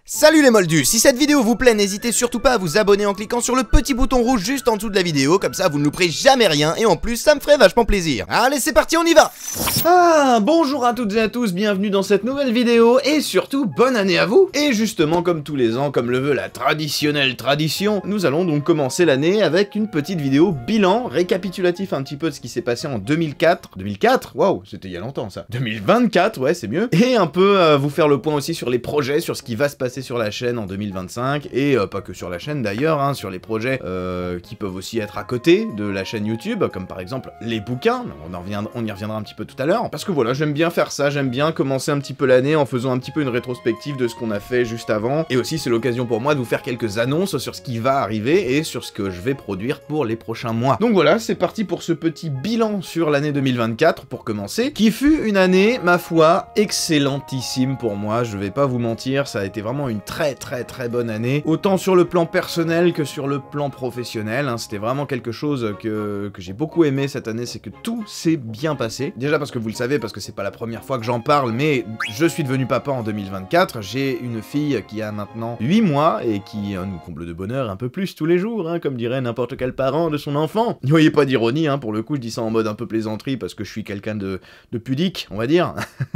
Salut les moldus, si cette vidéo vous plaît, n'hésitez surtout pas à vous abonner en cliquant sur le petit bouton rouge juste en dessous de la vidéo, comme ça vous ne louperez jamais rien et en plus ça me ferait vachement plaisir. Allez c'est parti, on y va. Bonjour à toutes et à tous, bienvenue dans cette nouvelle vidéo et surtout bonne année à vous. Et justement comme tous les ans, comme le veut la traditionnelle tradition, nous allons donc commencer l'année avec une petite vidéo bilan, récapitulatif un petit peu de ce qui s'est passé en 2004. 2004 Waouh, c'était il y a longtemps ça. 2024, ouais c'est mieux. Et un peu vous faire le point aussi sur les projets, sur ce qui va se passer sur la chaîne en 2025, et pas que sur la chaîne d'ailleurs, hein, sur les projets qui peuvent aussi être à côté de la chaîne YouTube, comme par exemple les bouquins, on y reviendra un petit peu tout à l'heure, parce que voilà, j'aime bien faire ça, j'aime bien commencer un petit peu l'année en faisant un petit peu une rétrospective de ce qu'on a fait juste avant, et aussi c'est l'occasion pour moi de vous faire quelques annonces sur ce qui va arriver, et sur ce que je vais produire pour les prochains mois. Donc voilà, c'est parti pour ce petit bilan sur l'année 2024, pour commencer, qui fut une année, ma foi, excellentissime pour moi, je vais pas vous mentir, ça a été vraiment une très bonne année, autant sur le plan personnel que sur le plan professionnel, hein. C'était vraiment quelque chose que j'ai beaucoup aimé cette année, c'est que tout s'est bien passé. Déjà parce que vous le savez, parce que c'est pas la première fois que j'en parle, mais je suis devenu papa en 2024, j'ai une fille qui a maintenant 8 mois, et qui nous comble de bonheur un peu plus tous les jours, hein, comme dirait n'importe quel parent de son enfant. Ne voyez pas d'ironie, hein, pour le coup je dis ça en mode un peu plaisanterie, parce que je suis quelqu'un de pudique, on va dire.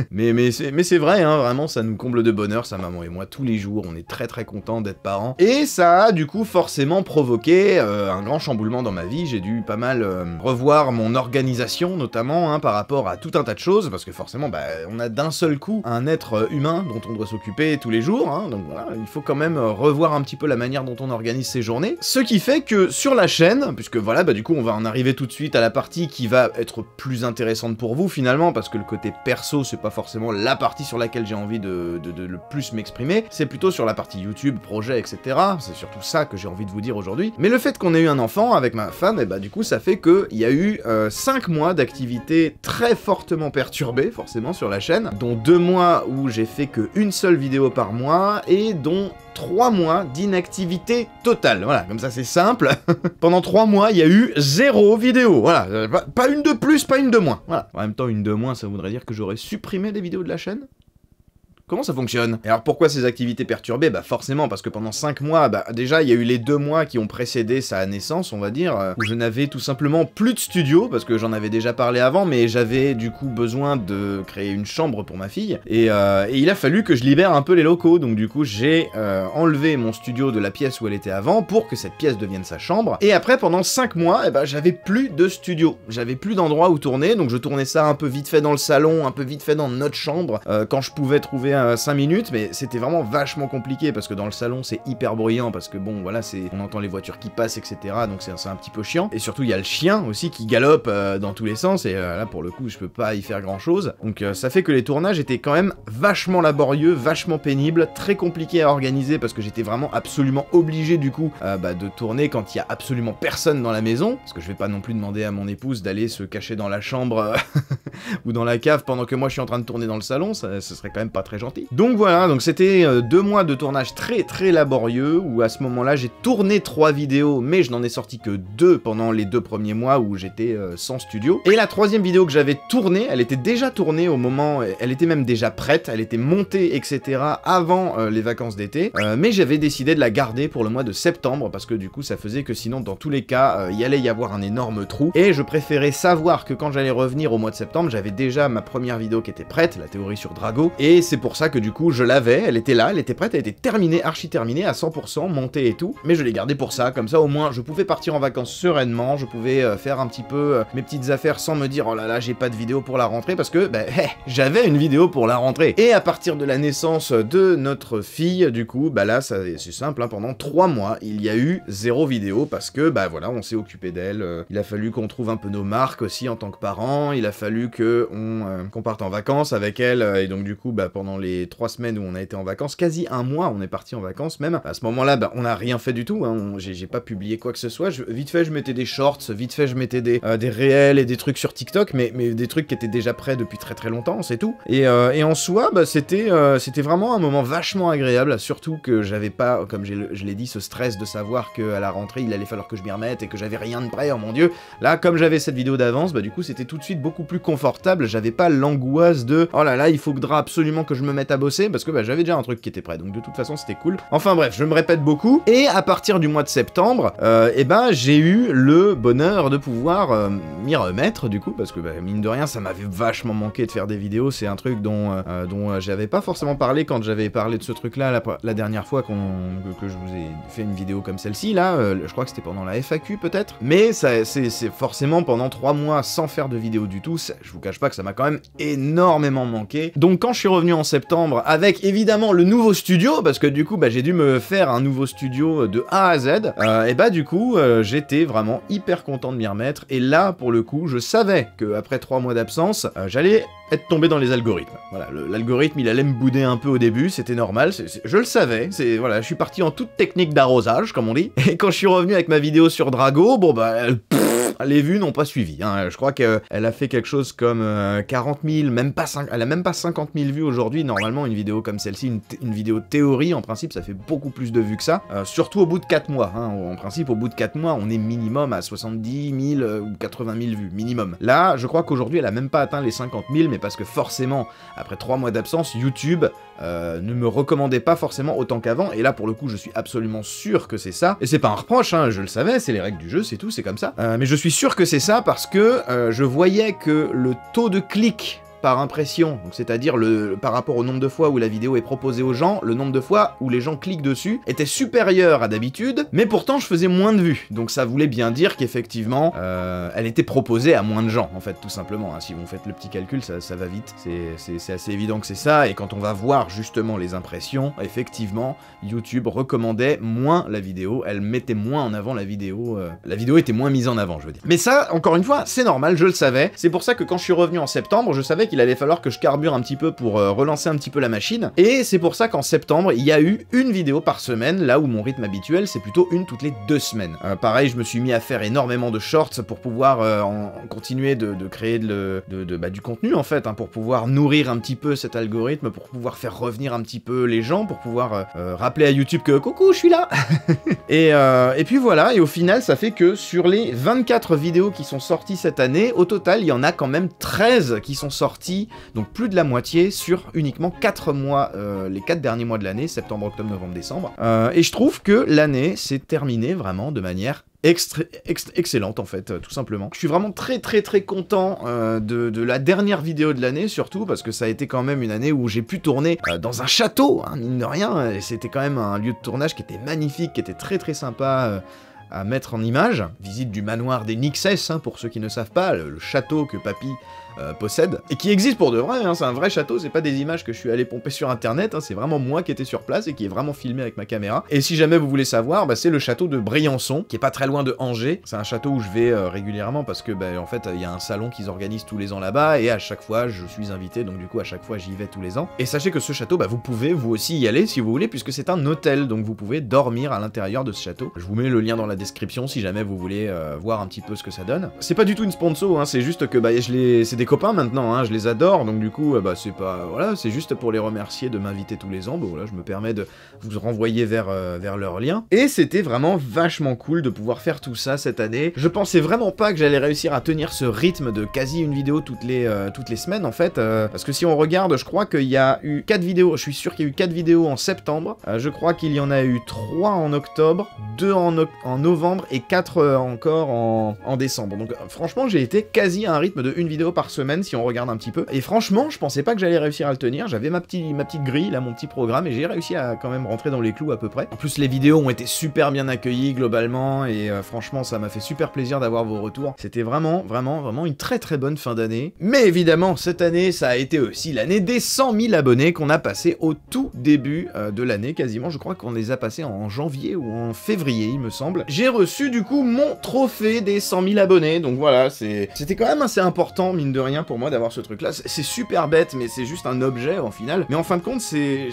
mais c'est vrai, hein, vraiment ça nous comble de bonheur, sa maman et moi, tous les jours, on est très contents d'être parents. Et ça a du coup forcément provoqué un grand chamboulement dans ma vie, j'ai dû pas mal revoir mon organisation notamment, hein, par rapport à tout un tas de choses, parce que forcément on a d'un seul coup un être humain dont on doit s'occuper tous les jours, hein, donc voilà, il faut quand même revoir un petit peu la manière dont on organise ses journées. Ce qui fait que sur la chaîne, puisque voilà, du coup on va en arriver tout de suite à la partie qui va être plus intéressante pour vous finalement, parce que le côté perso c'est pas forcément la partie sur laquelle j'ai envie de le plus m'exprimer, c'est plutôt sur la partie YouTube, projet, etc. C'est surtout ça que j'ai envie de vous dire aujourd'hui. Mais le fait qu'on ait eu un enfant avec ma femme, et du coup ça fait qu'il y a eu 5 mois d'activité très fortement perturbée, forcément, sur la chaîne, dont 2 mois où j'ai fait qu'une seule vidéo par mois, et dont 3 mois d'inactivité totale. Voilà, comme ça c'est simple. Pendant 3 mois, il y a eu 0 vidéo. Voilà, pas une de plus, pas une de moins. Voilà. En même temps, une de moins, ça voudrait dire que j'aurais supprimé des vidéos de la chaîne. Comment ça fonctionne? Et alors pourquoi ces activités perturbées? Forcément parce que pendant 5 mois, déjà il y a eu les 2 mois qui ont précédé sa naissance, on va dire, où je n'avais tout simplement plus de studio, parce que j'en avais déjà parlé avant, mais j'avais du coup besoin de créer une chambre pour ma fille, et il a fallu que je libère un peu les locaux, donc du coup j'ai enlevé mon studio de la pièce où elle était avant, pour que cette pièce devienne sa chambre, et après pendant 5 mois, j'avais plus de studio, j'avais plus d'endroit où tourner, donc je tournais ça un peu vite fait dans le salon, un peu vite fait dans notre chambre, quand je pouvais trouver 5 minutes, mais c'était vraiment vachement compliqué parce que dans le salon c'est hyper bruyant, parce que bon voilà, on entend les voitures qui passent, etc. donc c'est un petit peu chiant, et surtout il y a le chien aussi qui galope dans tous les sens, et là pour le coup je peux pas y faire grand chose, donc ça fait que les tournages étaient quand même vachement laborieux, vachement pénibles, très compliqués à organiser, parce que j'étais vraiment absolument obligé du coup de tourner quand il y a absolument personne dans la maison, parce que je vais pas non plus demander à mon épouse d'aller se cacher dans la chambre ou dans la cave pendant que moi je suis en train de tourner dans le salon, ce serait quand même pas très gentil. Donc voilà, donc c'était 2 mois de tournage très laborieux, où à ce moment-là j'ai tourné 3 vidéos, mais je n'en ai sorti que 2 pendant les 2 premiers mois où j'étais sans studio. Et la 3e vidéo que j'avais tournée, elle était déjà tournée au moment, elle était même déjà prête, elle était montée, etc. avant les vacances d'été, mais j'avais décidé de la garder pour le mois de septembre, parce que du coup ça faisait que sinon dans tous les cas, il allait y avoir un énorme trou, et je préférais savoir que quand j'allais revenir au mois de septembre, j'avais déjà ma première vidéo qui était prête, la théorie sur Drago, et c'est pour ça que du coup je l'avais, elle était là, elle était prête, elle était terminée, archi terminée, à 100%, montée et tout, mais je l'ai gardée pour ça, comme ça au moins je pouvais partir en vacances sereinement, je pouvais faire un petit peu mes petites affaires sans me dire oh là là j'ai pas de vidéo pour la rentrée, parce que j'avais une vidéo pour la rentrée. Et à partir de la naissance de notre fille, du coup, là c'est simple, hein, pendant 3 mois, il y a eu 0 vidéo, parce que voilà, on s'est occupé d'elle, il a fallu qu'on trouve un peu nos marques aussi en tant que parents, il a fallu qu'on parte en vacances avec elle, et donc du coup, pendant les 3 semaines où on a été en vacances, quasi 1 mois on est parti en vacances même, à ce moment-là on n'a rien fait du tout, hein, j'ai pas publié quoi que ce soit, vite fait je mettais des shorts, vite fait je mettais des réels et des trucs sur TikTok, mais des trucs qui étaient déjà prêts depuis très longtemps, c'est tout, et en soi c'était vraiment un moment vachement agréable, surtout que j'avais pas, comme je l'ai dit, ce stress de savoir qu'à la rentrée il allait falloir que je m'y remette et que j'avais rien de prêt, oh mon dieu. Là comme j'avais cette vidéo d'avance, du coup c'était tout de suite beaucoup plus confortable, j'avais pas l'angoisse de oh là là il faudra absolument que je me me mette à bosser, parce que bah, j'avais déjà un truc qui était prêt, donc de toute façon c'était cool. Enfin bref, je me répète beaucoup, et à partir du mois de septembre, et ben j'ai eu le bonheur de pouvoir m'y remettre du coup, parce que bah, mine de rien ça m'avait vachement manqué de faire des vidéos, c'est un truc dont j'avais pas forcément parlé quand j'avais parlé de ce truc là la dernière fois que je vous ai fait une vidéo comme celle-ci là, je crois que c'était pendant la FAQ peut-être, mais c'est forcément pendant 3 mois sans faire de vidéo du tout, je vous cache pas que ça m'a quand même énormément manqué. Donc quand je suis revenu en septembre avec évidemment le nouveau studio, parce que du coup bah, j'ai dû me faire un nouveau studio de A à Z, et bah du coup j'étais vraiment hyper content de m'y remettre, et là pour le coup je savais que après 3 mois d'absence j'allais être tombé dans les algorithmes. Voilà, l'algorithme il allait me bouder un peu au début, c'était normal, je le savais, voilà, je suis parti en toute technique d'arrosage comme on dit, et quand je suis revenu avec ma vidéo sur Drago, bon bah les vues n'ont pas suivi, hein. Je crois qu'elle a fait quelque chose comme 40 000, elle a même pas 50 000 vues aujourd'hui. Normalement une vidéo comme celle-ci, une vidéo théorie, en principe ça fait beaucoup plus de vues que ça, surtout au bout de 4 mois, hein. En principe au bout de 4 mois on est minimum à 70 000 ou 80 000 vues, minimum. Là je crois qu'aujourd'hui elle a même pas atteint les 50 000, mais parce que forcément après 3 mois d'absence, YouTube ne me recommandait pas forcément autant qu'avant, et là pour le coup je suis absolument sûr que c'est ça, et c'est pas un reproche, hein, je le savais, c'est les règles du jeu, c'est tout, c'est comme ça, mais je suis sûr que c'est ça parce que je voyais que le taux de clics par impression, donc c'est-à-dire par rapport au nombre de fois où la vidéo est proposée aux gens, le nombre de fois où les gens cliquent dessus était supérieur à d'habitude, mais pourtant je faisais moins de vues, donc ça voulait bien dire qu'effectivement elle était proposée à moins de gens, en fait, tout simplement, hein. Si vous faites le petit calcul, ça va vite, c'est assez évident que c'est ça, et quand on va voir justement les impressions, effectivement, YouTube recommandait moins la vidéo, elle mettait moins en avant la vidéo était moins mise en avant, je veux dire. Mais ça, encore une fois, c'est normal, je le savais, c'est pour ça que quand je suis revenu en septembre, je savais qu'il allait falloir que je carbure un petit peu pour relancer un petit peu la machine, et c'est pour ça qu'en septembre, il y a eu une vidéo par semaine, là où mon rythme habituel, c'est plutôt une toutes les 2 semaines. Pareil, je me suis mis à faire énormément de shorts pour pouvoir continuer de créer du contenu, en fait, hein, pour pouvoir nourrir un petit peu cet algorithme, pour pouvoir faire revenir un petit peu les gens, pour pouvoir rappeler à YouTube que « Coucou, je suis là !» Et puis voilà, et au final, ça fait que sur les 24 vidéos qui sont sorties cette année, au total, il y en a quand même 13 qui sont sorties, donc plus de la moitié sur uniquement 4 mois, les 4 derniers mois de l'année, septembre, octobre, novembre, décembre. Et je trouve que l'année s'est terminée vraiment de manière excellente, en fait, tout simplement. Je suis vraiment très content de la dernière vidéo de l'année, surtout parce que ça a été quand même une année où j'ai pu tourner dans un château, hein, mine de rien, et c'était quand même un lieu de tournage qui était magnifique, qui était très sympa à mettre en image. Visite du manoir des Nixes, hein, pour ceux qui ne savent pas, le château que Papy possède, et qui existe pour de vrai, hein, c'est un vrai château, c'est pas des images que je suis allé pomper sur internet, hein, c'est vraiment moi qui étais sur place et qui est vraiment filmé avec ma caméra. Et si jamais vous voulez savoir, bah, c'est le château de Briançon, qui est pas très loin de Angers. C'est un château où je vais régulièrement parce que en fait il y a un salon qu'ils organisent tous les ans là-bas, et à chaque fois je suis invité, donc du coup à chaque fois j'y vais tous les ans. Et sachez que ce château, vous pouvez vous aussi y aller si vous voulez, puisque c'est un hôtel, donc vous pouvez dormir à l'intérieur de ce château. Je vous mets le lien dans la description si jamais vous voulez voir un petit peu ce que ça donne. C'est pas du tout une sponsor, hein, c'est juste que c'est des copains maintenant, hein, je les adore, donc du coup c'est pas, voilà, c'est juste pour les remercier de m'inviter tous les ans. Bon voilà, je me permets de vous renvoyer vers leur lien, et c'était vraiment vachement cool de pouvoir faire tout ça cette année. Je pensais vraiment pas que j'allais réussir à tenir ce rythme de quasi une vidéo toutes les semaines, en fait, parce que si on regarde, je crois qu'il y a eu 4 vidéos, je suis sûr qu'il y a eu 4 vidéos en septembre, je crois qu'il y en a eu 3 en octobre, 2 en novembre, et 4 encore en décembre. Donc franchement, j'ai été quasi à un rythme de une vidéo par semaine, si on regarde un petit peu, et franchement, je pensais pas que j'allais réussir à le tenir. J'avais ma petite grille, là, mon petit programme, et j'ai réussi à quand même rentrer dans les clous à peu près. En plus, les vidéos ont été super bien accueillies, globalement, et franchement, ça m'a fait super plaisir d'avoir vos retours. C'était vraiment une très bonne fin d'année. Mais évidemment, cette année, ça a été aussi l'année des 100 000 abonnés qu'on a passé au tout début de l'année, quasiment. Je crois qu'on les a passés en janvier ou en février, il me semble. J'ai reçu, du coup, mon trophée des 100 000 abonnés, donc voilà, c'était quand même assez important, mine de rien, pour moi, d'avoir ce truc-là. C'est super bête, mais c'est juste un objet, en final. Mais en fin de compte, c'est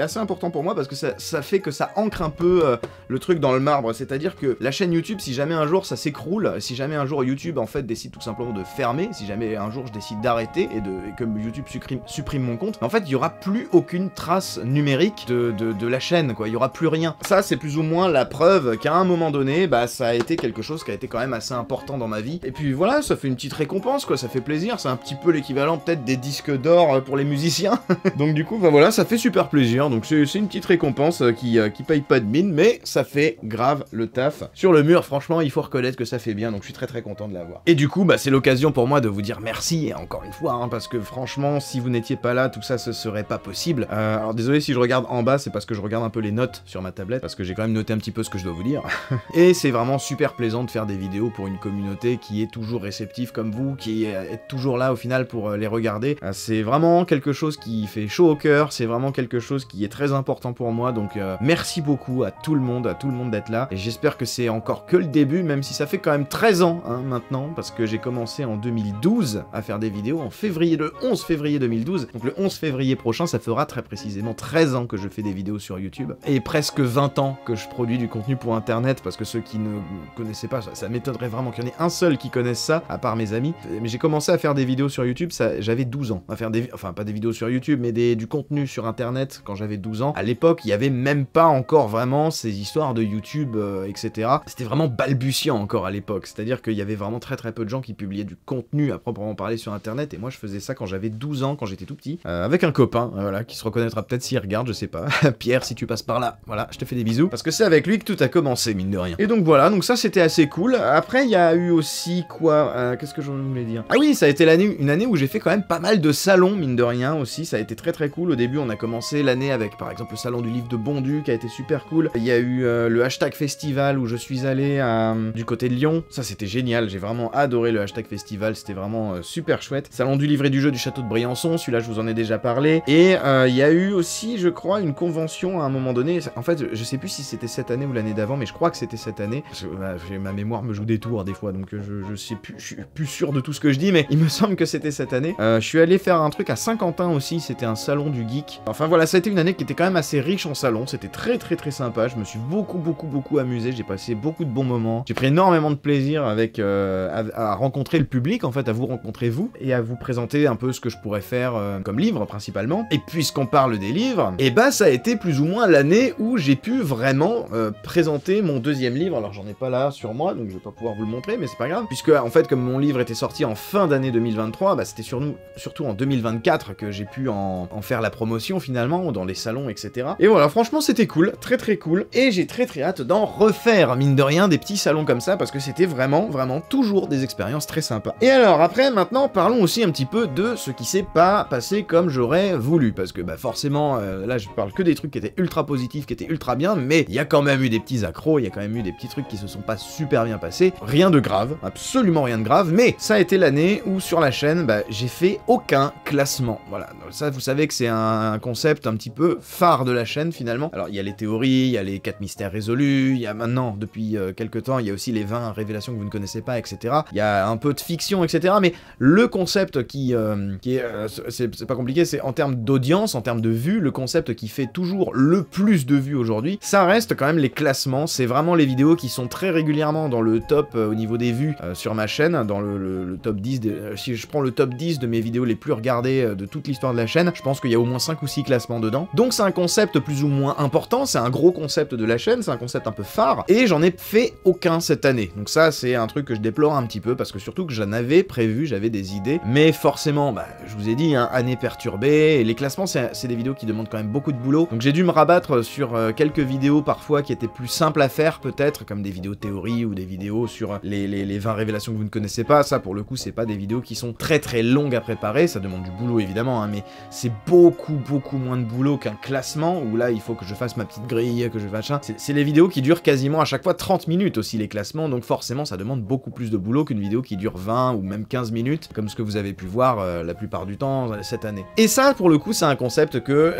assez important pour moi, parce que ça fait que ça ancre un peu le truc dans le marbre. C'est-à-dire que la chaîne YouTube, si jamais un jour ça s'écroule, si jamais un jour YouTube, en fait, décide tout simplement de fermer, si jamais un jour je décide d'arrêter et que YouTube supprime mon compte, en fait, il y aura plus aucune trace numérique de la chaîne, quoi. Il y aura plus rien. Ça, c'est plus ou moins la preuve qu'à un moment donné, ça a été quelque chose qui a été quand même assez important dans ma vie. Et puis voilà, ça fait une petite récompense, quoi. Ça fait plaisir, c'est un petit peu l'équivalent peut-être des disques d'or pour les musiciens. Donc du coup, bah voilà, ça fait super plaisir, donc c'est une petite récompense qui paye pas de mine, mais ça fait grave le taf. Sur le mur, franchement, il faut reconnaître que ça fait bien, donc je suis très content de l'avoir. Et du coup, bah c'est l'occasion pour moi de vous dire merci, et encore une fois, hein, parce que franchement, si vous n'étiez pas là, tout ça, ce serait pas possible. Alors désolé si je regarde en bas, c'est parce que je regarde un peu les notes sur ma tablette, parce que j'ai quand même noté un petit peu ce que je dois vous dire. Et c'est vraiment super plaisant de faire des vidéos pour une communauté qui est toujours réceptive comme vous, qui est toujours là au final pour les regarder. C'est vraiment quelque chose qui fait chaud au cœur, c'est vraiment quelque chose qui est très important pour moi, donc merci beaucoup à tout le monde d'être là, et j'espère que c'est encore que le début, même si ça fait quand même 13 ans hein, maintenant, parce que j'ai commencé en 2012 à faire des vidéos, en février, le 11 février 2012, donc le 11 février prochain, ça fera très précisément 13 ans que je fais des vidéos sur YouTube, et presque 20 ans que je produis du contenu pour internet, parce que ceux qui ne connaissaient pas, ça m'étonnerait vraiment qu'il y en ait un seul qui connaisse ça, à part mes amis, mais j'ai commencé à faire des vidéos sur YouTube, j'avais 12 ans, à faire enfin pas des vidéos sur YouTube, mais du contenu sur internet quand j'avais 12 ans. À l'époque, il y avait même pas encore vraiment ces histoires de YouTube, etc. C'était vraiment balbutiant encore à l'époque, c'est-à-dire qu'il y avait vraiment très peu de gens qui publiaient du contenu à proprement parler sur internet, et moi je faisais ça quand j'avais 12 ans, quand j'étais tout petit, avec un copain, voilà, qui se reconnaîtra peut-être s'il regarde, je sais pas. Pierre, si tu passes par là, voilà, je te fais des bisous, parce que c'est avec lui que tout a commencé, mine de rien. Et donc voilà, donc ça c'était assez cool. Après, il y a eu aussi quoi, qu'est-ce que je voulais dire? Ah oui, ça a été une année où j'ai fait quand même pas mal de salons, mine de rien aussi, ça a été très cool. Au début, on a commencé l'année avec, par exemple, le salon du livre de Bondu, qui a été super cool. Il y a eu le hashtag festival où je suis allé du côté de Lyon, ça c'était génial, j'ai vraiment adoré le hashtag festival, c'était vraiment super chouette. Salon du livre et du jeu du château de Briançon, celui-là je vous en ai déjà parlé. Et il y a eu aussi, je crois, une convention à un moment donné, en fait, je sais plus si c'était cette année ou l'année d'avant, mais je crois que c'était cette année. Ma mémoire me joue des tours des fois, donc je sais plus, je suis plus sûr de tout ce que je dis, mais il me semble que c'était cette année. Je suis allé faire un truc à Saint-Quentin aussi, c'était un salon du geek. Enfin voilà, ça a été une année qui était quand même assez riche en salons, c'était très sympa, je me suis beaucoup amusé, j'ai passé beaucoup de bons moments, j'ai pris énormément de plaisir avec à rencontrer le public, en fait, à vous rencontrer vous, et à vous présenter un peu ce que je pourrais faire comme livre principalement. Et puisqu'on parle des livres, et bah ça a été plus ou moins l'année où j'ai pu vraiment présenter mon deuxième livre. Alors j'en ai pas là sur moi, donc je vais pas pouvoir vous le montrer, mais c'est pas grave, puisque en fait comme mon livre était sorti en fin d'année 2023, bah c'était surtout en 2024 que j'ai pu en faire la promotion finalement, dans les salons, etc. Et voilà, franchement c'était cool, très cool, et j'ai très hâte d'en refaire, mine de rien, des petits salons comme ça, parce que c'était vraiment toujours des expériences très sympas. Et alors après, maintenant, parlons aussi un petit peu de ce qui s'est pas passé comme j'aurais voulu, parce que bah forcément, là je parle que des trucs qui étaient ultra positifs, qui étaient ultra bien, mais il y a quand même eu des petits accros, il y a quand même eu des petits trucs qui se sont pas super bien passés, rien de grave, absolument rien de grave, mais ça a été l'année où sur la chaîne, bah j'ai fait aucun classement, voilà, donc ça vous savez que c'est un concept un petit peu phare de la chaîne finalement. Alors il y a les théories, il y a les 4 mystères résolus, il y a maintenant, depuis quelques temps, il y a aussi les 20 révélations que vous ne connaissez pas, etc. Il y a un peu de fiction, etc. Mais le concept qui est, c'est pas compliqué, c'est en termes d'audience, en termes de vues, le concept qui fait toujours le plus de vues aujourd'hui, ça reste quand même les classements, c'est vraiment les vidéos qui sont très régulièrement dans le top au niveau des vues sur ma chaîne, dans le top 10, si je prends le top 10 de mes vidéos les plus regardées de toute l'histoire de la chaîne, je pense qu'il y a au moins 5 ou 6 classements dedans. Donc c'est un concept plus ou moins important, c'est un gros concept de la chaîne, c'est un concept un peu phare, et j'en ai fait aucun cette année. Donc ça c'est un truc que je déplore un petit peu, parce que surtout que j'en avais prévu, j'avais des idées, mais forcément, bah, je vous ai dit, hein, année perturbée, et les classements c'est des vidéos qui demandent quand même beaucoup de boulot, donc j'ai dû me rabattre sur quelques vidéos parfois qui étaient plus simples à faire peut-être, comme des vidéos théorie ou des vidéos sur les 20 révélations que vous ne connaissez pas. Ça pour le coup c'est pas des vidéos qui sont très longues à préparer, ça demande du boulot évidemment, hein, mais c'est beaucoup moins de boulot qu'un classement, où là il faut que je fasse ma petite grille, que je fasse ça. C'est les vidéos qui durent quasiment à chaque fois 30 minutes aussi, les classements, donc forcément ça demande beaucoup plus de boulot qu'une vidéo qui dure 20 ou même 15 minutes, comme ce que vous avez pu voir la plupart du temps cette année. Et ça pour le coup c'est un concept que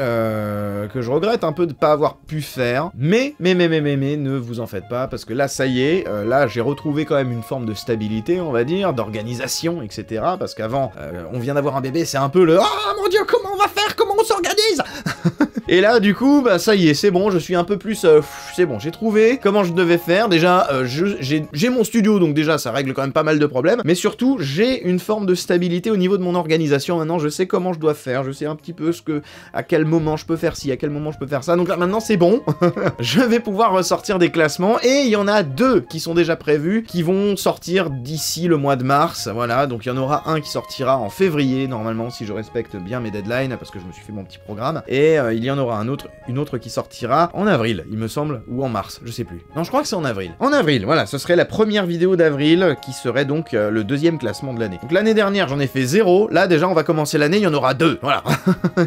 je regrette un peu de pas avoir pu faire, mais ne vous en faites pas, parce que là ça y est, là j'ai retrouvé quand même une forme de stabilité, on va dire, d'organisation, etc. Parce qu'avant, on vient d'avoir un bébé, c'est un peu le « Oh mon dieu, comment on va faire? Comment on s'organise ?» Et là, du coup, bah ça y est, c'est bon, je suis un peu plus... c'est bon, j'ai trouvé comment je devais faire. Déjà, j'ai mon studio, donc déjà, ça règle quand même pas mal de problèmes. Mais surtout, j'ai une forme de stabilité au niveau de mon organisation. Maintenant, je sais comment je dois faire, je sais un petit peu à quel moment je peux faire ci, à quel moment je peux faire ça. Donc là, maintenant, c'est bon. Je vais pouvoir ressortir des classements. Et il y en a 2 qui sont déjà prévus, qui vont sortir d'ici le mois de mars. Voilà, donc il y en aura un qui sortira en février, normalement, si je respecte bien mes deadlines, parce que je me suis fait mon petit programme. Et il y en aura une autre qui sortira en avril, il me semble, ou en mars, je sais plus. Non, je crois que c'est en avril. En avril, voilà, ce serait la première vidéo d'avril, qui serait donc le 2e classement de l'année. Donc l'année dernière, j'en ai fait 0. Là, déjà, on va commencer l'année, il y en aura 2. Voilà.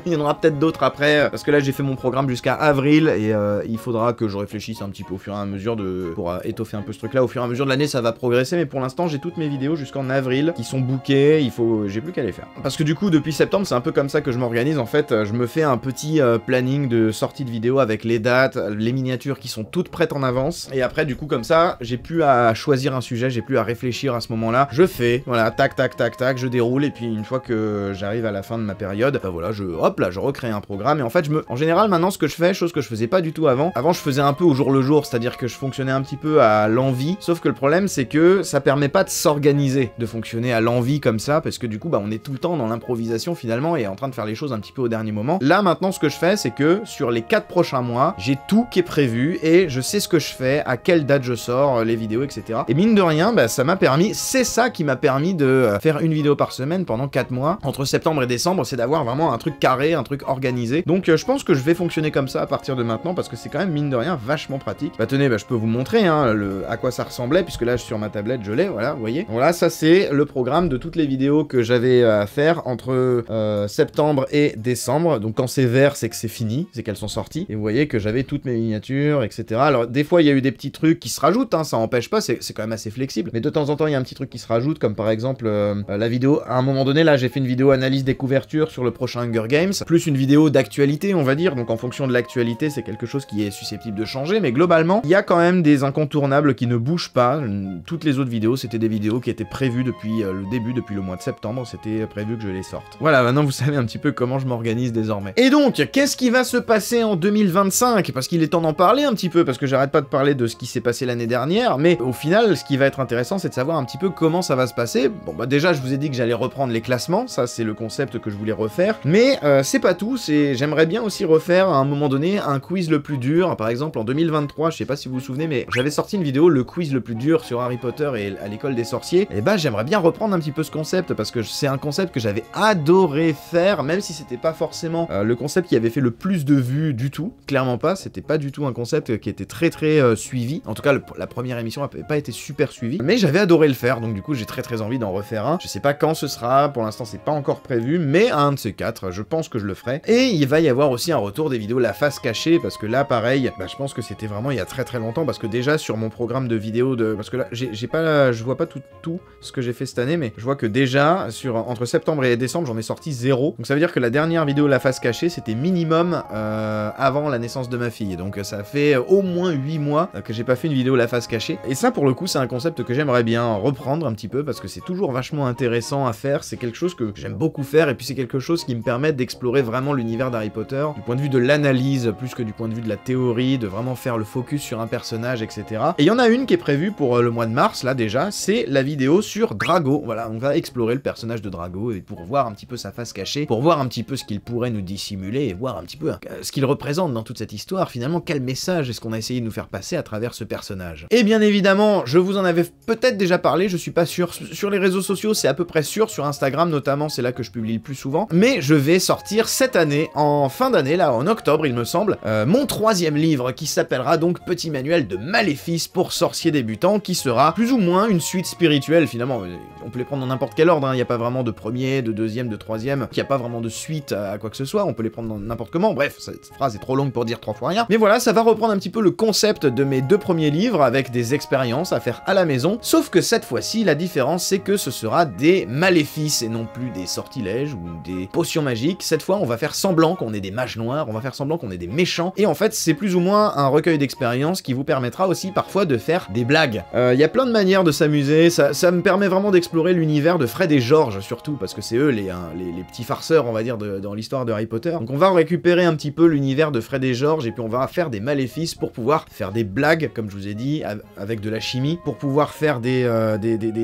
Il y en aura peut-être d'autres après, parce que là, j'ai fait mon programme jusqu'à avril, et il faudra que je réfléchisse un petit peu au fur et à mesure pour étoffer un peu ce truc-là. Au fur et à mesure de l'année, ça va progresser, mais pour l'instant, j'ai toutes mes vidéos jusqu'en avril qui sont bookées. J'ai plus qu'à les faire. Parce que du coup, depuis septembre, c'est un peu comme ça que je m'organise. En fait, je me fais un petit planning de sortie de vidéos avec les dates, les miniatures qui sont toutes prêtes en avance. Et après, du coup, comme ça, j'ai plus à choisir un sujet, j'ai plus à réfléchir à ce moment-là. Je fais, voilà, tac, tac, tac, tac, je déroule. Et puis, une fois que j'arrive à la fin de ma période, bah voilà, hop là, je recrée un programme. Et en fait, en général, maintenant, ce que je fais, chose que je faisais pas du tout avant. Avant, je faisais un peu au jour le jour, c'est-à-dire que je fonctionnais un petit peu à l'envie. Sauf que le problème, c'est que ça permet pas de s'organiser, de fonctionner à l'envie comme ça, parce que du coup, bah, on est tout le temps dans l'improvisation finalement et en train de faire les choses un petit peu au dernier moment. Là, maintenant, ce que je fais, c'est que sur les 4 prochains mois, j'ai tout qui est prévu et je sais ce que je fais, à quelle date je sors, les vidéos, etc. Et mine de rien, bah, c'est ça qui m'a permis de faire une vidéo par semaine pendant 4 mois. Entre septembre et décembre, c'est d'avoir vraiment un truc carré, un truc organisé. Donc, je pense que je vais fonctionner comme ça à partir de maintenant parce que c'est quand même, mine de rien, vachement pratique. Bah, tenez, bah, je peux vous montrer hein, à quoi ça ressemblait, puisque là, sur ma tablette, je l'ai, voilà, vous voyez. Voilà, ça, c'est le programme de toutes les vidéos que j'avais à faire entre septembre et décembre. Donc, quand c'est vert, c'est que c'est fini, c'est qu'elles sont sorties. Et vous voyez que j'avais toutes mes miniatures, etc. Alors, des fois, il y a eu des petits trucs qui se rajoutent, hein, ça empêche pas, c'est quand même assez flexible. Mais de temps en temps, il y a un petit truc qui se rajoute, comme par exemple la vidéo, à un moment donné, là, j'ai fait une vidéo analyse des couvertures sur le prochain Hunger Games, plus une vidéo d'actualité, on va dire. Donc, en fonction de l'actualité, c'est quelque chose qui est susceptible de changer. Mais globalement, il y a quand même des incontournables qui ne bougent pas. Toutes les autres vidéos, c'était des vidéos qui étaient prévues depuis le début, depuis le mois de septembre. C'était prévu que je les sorte. Voilà, maintenant, vous savez un petit peu comment je m'organise désormais. Et donc, qu'est-ce qui va se passer en 2025? Parce qu'il est temps d'en parler un petit peu, parce que j'arrête pas de parler de ce qui s'est passé l'année dernière, mais au final, ce qui va être intéressant, c'est de savoir un petit peu comment ça va se passer. Bon, bah déjà, je vous ai dit que j'allais reprendre les classements, ça c'est le concept que je voulais refaire, mais c'est pas tout, j'aimerais bien aussi refaire à un moment donné un quiz le plus dur. Par exemple, en 2023, je sais pas si vous vous souvenez, mais j'avais sorti une vidéo, le quiz le plus dur sur Harry Potter et à l'école des sorciers, et bah j'aimerais bien reprendre un petit peu ce concept, parce que c'est un concept que j'avais adoré faire, même si c'était pas forcément le concept qui avait fait le plus de vues du tout, clairement pas, c'était pas du tout un concept qui était très suivi, en tout cas la première émission avait pas été super suivie, mais j'avais adoré le faire, donc du coup j'ai très envie d'en refaire un. Je sais pas quand ce sera, pour l'instant c'est pas encore prévu, mais un de ces 4, je pense que je le ferai. Et il va y avoir aussi un retour des vidéos la face cachée, parce que là pareil, bah, je pense que c'était vraiment il y a très longtemps, parce que déjà sur mon programme de vidéos parce que là je vois pas tout ce que j'ai fait cette année, mais je vois que déjà entre septembre et décembre j'en ai sorti 0, donc ça veut dire que la dernière vidéo la face cachée c'était minimum avant la naissance de ma fille, donc ça fait au moins 8 mois que j'ai pas fait une vidéo la face cachée, et ça pour le coup c'est un concept que j'aimerais bien reprendre un petit peu, parce que c'est toujours vachement intéressant à faire, c'est quelque chose que j'aime beaucoup faire, et puis c'est quelque chose qui me permet d'explorer vraiment l'univers d'Harry Potter, du point de vue de l'analyse, plus que du point de vue de la théorie, de vraiment faire le focus sur un personnage, etc. Et il y en a une qui est prévue pour le mois de mars, là déjà, c'est la vidéo sur Drago, voilà, on va explorer le personnage de Drago, et pour voir un petit peu sa face cachée, pour voir un petit peu ce qu'il pourrait nous dissimuler, et voir un petit peu ce qu'il représente dans toute cette histoire, finalement, quel message est-ce qu'on a essayé de nous faire passer à travers ce personnage. Et bien évidemment, je vous en avais peut-être déjà parlé, je suis pas sûr, sur les réseaux sociaux c'est à peu près sûr, sur Instagram notamment, c'est là que je publie le plus souvent, mais je vais sortir cette année, en fin d'année, là, en octobre il me semble, mon 3e livre, qui s'appellera donc Petit Manuel de Maléfice pour sorciers débutants, qui sera plus ou moins une suite spirituelle finalement, on peut les prendre dans n'importe quel ordre, il n'y a pas vraiment de premier, de deuxième, de troisième, il n'y a pas vraiment de suite à quoi que ce soit, on peut les prendre dans n'importe comment, bref, cette phrase est trop longue pour dire 3 fois rien, mais voilà, ça va reprendre un petit peu le concept de mes 2 premiers livres, avec des expériences à faire à la maison, sauf que cette fois-ci, la différence c'est que ce sera des maléfices et non plus des sortilèges ou des potions magiques. Cette fois, on va faire semblant qu'on est des mages noirs, on va faire semblant qu'on est des méchants, et en fait, c'est plus ou moins un recueil d'expériences qui vous permettra aussi parfois de faire des blagues. Il y a plein de manières de s'amuser, ça me permet vraiment d'explorer l'univers de Fred et George, surtout, parce que c'est eux les petits farceurs, on va dire, dans l'histoire de Harry Potter. Donc on va récupérer récupérer un petit peu l'univers de Fred et George, et puis on va faire des maléfices pour pouvoir faire des blagues, comme je vous ai dit, avec de la chimie, pour pouvoir faire des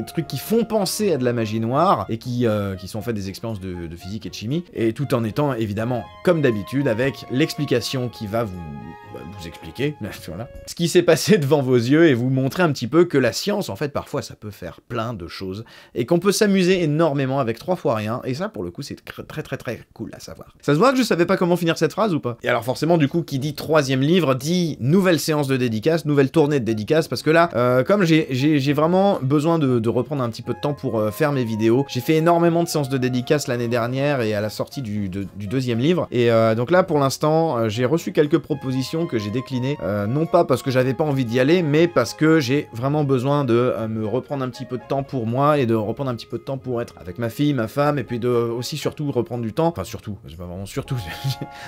trucs qui font penser à de la magie noire, et qui sont en fait des expériences de physique et de chimie, et tout en étant évidemment, comme d'habitude, avec l'explication qui va vous expliquer, voilà, ce qui s'est passé devant vos yeux, et vous montrer un petit peu que la science, en fait, parfois, ça peut faire plein de choses, et qu'on peut s'amuser énormément avec 3 fois rien, et ça, pour le coup, c'est très cool à savoir. Ça se voit que je savais pas comment finir cette phrase ou pas? Et alors forcément, du coup, qui dit 3e livre, dit nouvelle séance de dédicace, nouvelle tournée de dédicace, parce que là, comme j'ai vraiment besoin de reprendre un petit peu de temps pour faire mes vidéos, j'ai fait énormément de séances de dédicace l'année dernière, et à la sortie du 2e livre, et donc là, pour l'instant, j'ai reçu quelques propositions que j'ai déclinées, non pas parce que j'avais pas envie d'y aller, mais parce que j'ai vraiment besoin de me reprendre un petit peu de temps pour moi, et de reprendre un petit peu de temps pour être avec ma fille, ma femme, et puis de aussi surtout reprendre du temps, enfin surtout, c'est pas vraiment surtout,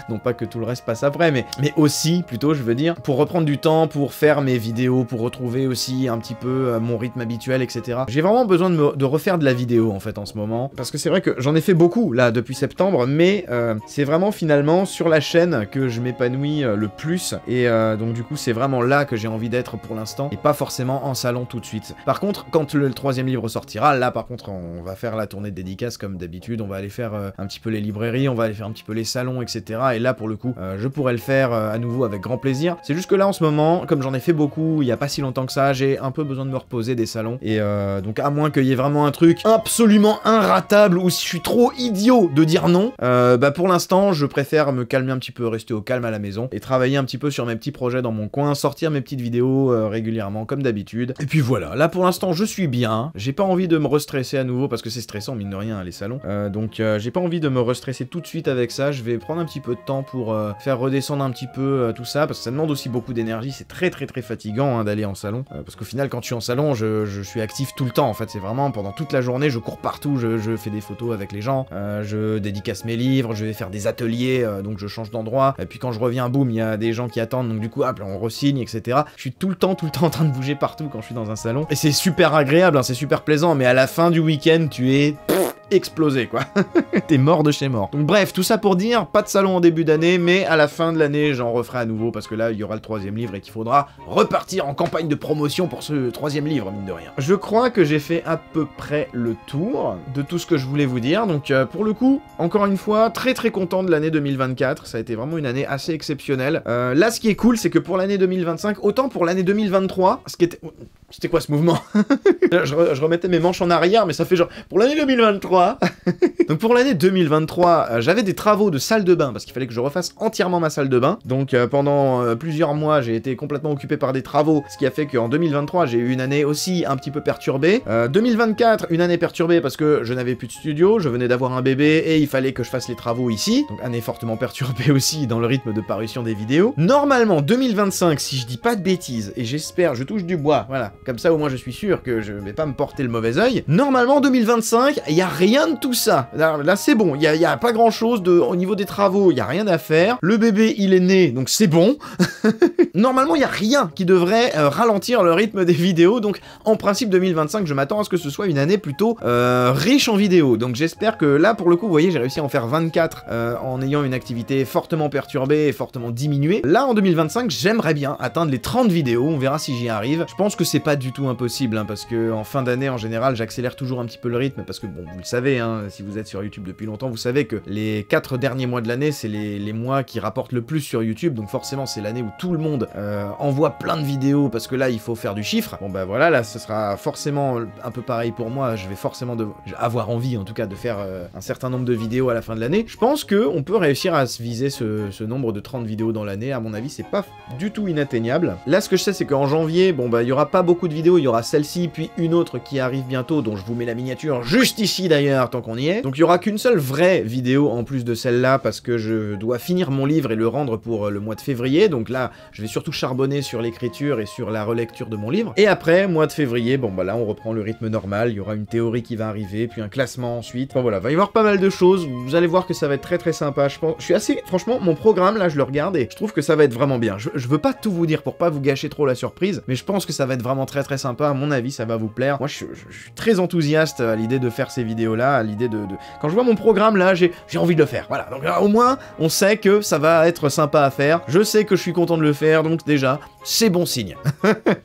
non pas que tout le reste passe après, mais aussi, plutôt, je veux dire, pour reprendre du temps, pour faire mes vidéos, pour retrouver aussi un petit peu mon rythme habituel, etc. J'ai vraiment besoin de refaire de la vidéo, en fait, en ce moment, parce que c'est vrai que j'en ai fait beaucoup, là, depuis septembre, mais c'est vraiment, finalement, sur la chaîne que je m'épanouis le plus, et donc, du coup, c'est vraiment là que j'ai envie d'être pour l'instant, et pas forcément en salon tout de suite. Par contre, quand le 3e livre sortira, là, par contre, on va faire la tournée de dédicace, comme d'habitude, on va aller faire un petit peu les librairies, on va aller faire un petit peu les salons, etc. Et là, pour le coup, je pourrais le faire à nouveau avec grand plaisir. C'est juste que là, en ce moment, comme j'en ai fait beaucoup, il y a pas si longtemps que ça, j'ai un peu besoin de me reposer des salons. Et donc, à moins qu'il y ait vraiment un truc absolument inratable, ou si je suis trop idiot de dire non, bah pour l'instant, je préfère me calmer un petit peu, rester au calme à la maison, et travailler un petit peu sur mes petits projets dans mon coin, sortir mes petites vidéos régulièrement, comme d'habitude. Et puis voilà, là, pour l'instant, je suis bien. J'ai pas envie de me restresser à nouveau, parce que c'est stressant, mine de rien, les salons. Donc, j'ai pas envie de me restresser tout de suite avec ça. Je vais prendre un petit peu de temps pour faire redescendre un petit peu tout ça, parce que ça demande aussi beaucoup d'énergie. C'est très fatigant, hein, d'aller en salon, parce qu'au final, quand je suis en salon, je suis actif tout le temps, en fait. C'est vraiment pendant toute la journée, je cours partout, je fais des photos avec les gens, je dédicace mes livres, je vais faire des ateliers, donc je change d'endroit, et puis quand je reviens, boum, il y a des gens qui attendent, donc du coup, hop, on re-signe, etc. Je suis tout le temps en train de bouger partout quand je suis dans un salon, et c'est super agréable, hein, c'est super plaisant, mais à la fin du week-end, tu es explosé, quoi. T'es mort de chez mort. Donc bref, tout ça pour dire, pas de salon en début d'année, mais à la fin de l'année, j'en referai à nouveau, parce que là, il y aura le 3e livre, et qu'il faudra repartir en campagne de promotion pour ce 3e livre, mine de rien. Je crois que j'ai fait à peu près le tour de tout ce que je voulais vous dire, donc pour le coup, encore une fois, très content de l'année 2024, ça a été vraiment une année assez exceptionnelle. Là, ce qui est cool, c'est que pour l'année 2025, autant pour l'année 2023, ce qui était... C'était quoi ce mouvement? je remettais mes manches en arrière, mais ça fait genre... Pour l'année 2023... Donc pour l'année 2023, j'avais des travaux de salle de bain, parce qu'il fallait que je refasse entièrement ma salle de bain. Donc pendant plusieurs mois, j'ai été complètement occupé par des travaux, ce qui a fait qu'en 2023, j'ai eu une année aussi un petit peu perturbée. 2024, une année perturbée parce que je n'avais plus de studio, je venais d'avoir un bébé, et il fallait que je fasse les travaux ici. Donc année fortement perturbée aussi dans le rythme de parution des vidéos. Normalement, 2025, si je dis pas de bêtises, et j'espère, je touche du bois, voilà, comme ça au moins je suis sûr que je vais pas me porter le mauvais œil. Normalement, 2025, il y a rien de tout ça. Là c'est bon, il y a pas grand chose au niveau des travaux, il y a rien à faire. Le bébé, il est né, donc c'est bon. Normalement, il y a rien qui devrait ralentir le rythme des vidéos, donc en principe 2025, je m'attends à ce que ce soit une année plutôt riche en vidéos. Donc j'espère que là, pour le coup, vous voyez, j'ai réussi à en faire 24 en ayant une activité fortement perturbée et fortement diminuée. Là, en 2025, j'aimerais bien atteindre les 30 vidéos, on verra si j'y arrive. Je pense que c'est pas du tout impossible, hein, parce que en fin d'année, en général, j'accélère toujours un petit peu le rythme, parce que bon, vous le savez, hein, si vous êtes sur YouTube depuis longtemps, vous savez que les 4 derniers mois de l'année, c'est les mois qui rapportent le plus sur YouTube, donc forcément c'est l'année où tout le monde envoie plein de vidéos, parce que là il faut faire du chiffre. Bon bah voilà, là ce sera forcément un peu pareil pour moi, je vais forcément avoir envie en tout cas de faire un certain nombre de vidéos à la fin de l'année. Je pense qu'on peut réussir à se viser ce nombre de 30 vidéos dans l'année, à mon avis c'est pas du tout inatteignable. Là ce que je sais c'est qu'en janvier, bon bah il y aura pas beaucoup de vidéos, il y aura celle-ci, puis une autre qui arrive bientôt, dont je vous mets la miniature juste ici d'ailleurs, tant qu'on y est. Donc il y aura qu'une seule vraie vidéo en plus de celle-là, parce que je dois finir mon livre et le rendre pour le mois de février, donc là je vais surtout charbonner sur l'écriture et sur la relecture de mon livre. Et après, mois de février, bon bah là on reprend le rythme normal, il y aura une théorie qui va arriver, puis un classement ensuite. Enfin voilà, va y avoir pas mal de choses, vous allez voir que ça va être très sympa, je pense. Je suis assez, franchement, mon programme là je le regarde et je trouve que ça va être vraiment bien. Je veux pas tout vous dire pour pas vous gâcher trop la surprise, mais je pense que ça va être vraiment très très sympa, à mon avis ça va vous plaire. Moi je suis très enthousiaste à l'idée de faire ces vidéos là, à l'idée de... Quand je vois mon programme là, j'ai envie de le faire, voilà. Donc là, au moins on sait que ça va être sympa à faire, je sais que je suis content de le faire, donc déjà c'est bon signe.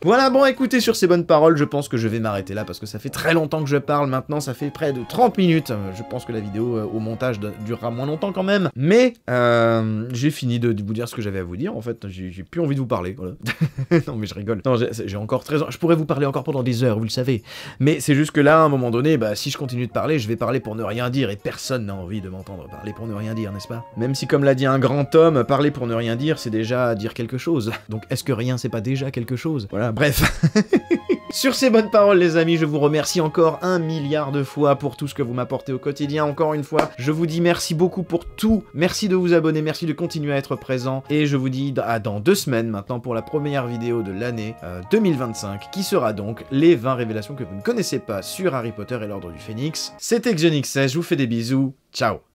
Voilà, bon écoutez, sur ces bonnes paroles, je pense que je vais m'arrêter là parce que ça fait très longtemps que je parle maintenant, ça fait près de 30 minutes. Je pense que la vidéo au montage durera moins longtemps quand même, mais j'ai fini de vous dire ce que j'avais à vous dire. En fait, j'ai plus envie de vous parler, voilà. Non mais je rigole. Non, j'ai encore 13 ans, je pourrais vous parler encore pendant des heures, vous le savez. Mais c'est juste que là, à un moment donné, bah si je continue de parler, je vais parler pour ne rien dire, et personne n'a envie de m'entendre parler pour ne rien dire, n'est-ce pas? Même si, comme l'a dit un grand homme, parler pour ne rien dire, c'est déjà dire quelque chose. Donc est-ce que rien c'est pas déjà quelque chose? Voilà, bref. Sur ces bonnes paroles, les amis, je vous remercie encore 1 milliard de fois pour tout ce que vous m'apportez au quotidien. Encore une fois, je vous dis merci beaucoup pour tout. Merci de vous abonner, merci de continuer à être présent. Et je vous dis à dans 2 semaines maintenant pour la première vidéo de l'année 2025, qui sera donc les 20 révélations que vous ne connaissez pas sur Harry Potter et l'Ordre du Phénix. C'était Xenix16, je vous fais des bisous. Ciao.